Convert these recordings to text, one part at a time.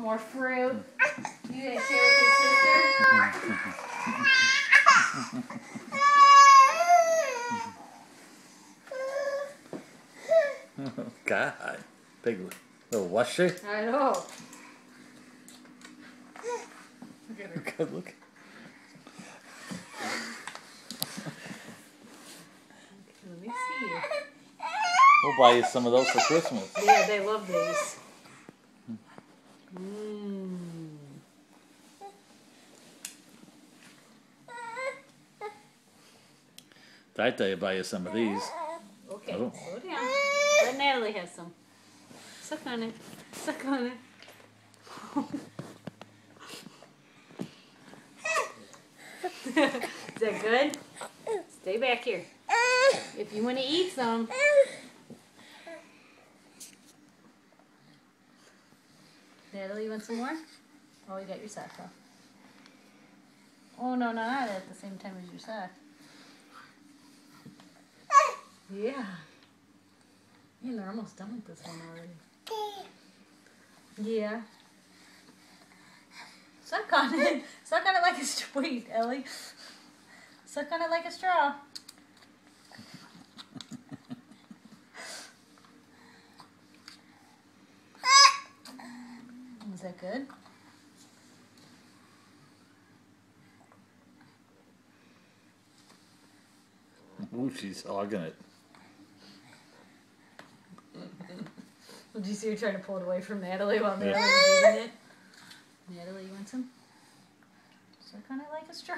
more fruit. You gonna share with your sister? Oh, God. Big little washer. I know. Look at her. Good look. Let me see. We'll buy you some of those for Christmas. Yeah, they love these. I tell you, buy you some of these. Okay, Oh. slow down. Let Natalie have some. Suck on it. Suck on it. Is that good? Stay back here. If you want to eat some. Natalie, you want some more? Oh, you got your sock off. Oh, no, not at the same time as your sock. Yeah. Man, they're almost done with this one already. Yeah. Suck on it. Suck on it like a straw. Wait, Ellie. Suck on it like a straw. Is that good? Ooh, she's hogging it. Did you see her trying to pull it away from Natalie while Natalie was eating it? Natalie, you want some? Suck on it like a straw.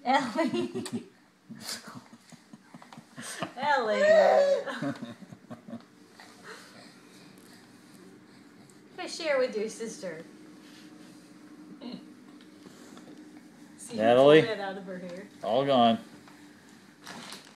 Ellie. Ellie. Go share with your sister. See, Natalie? pull that out of her hair. All gone.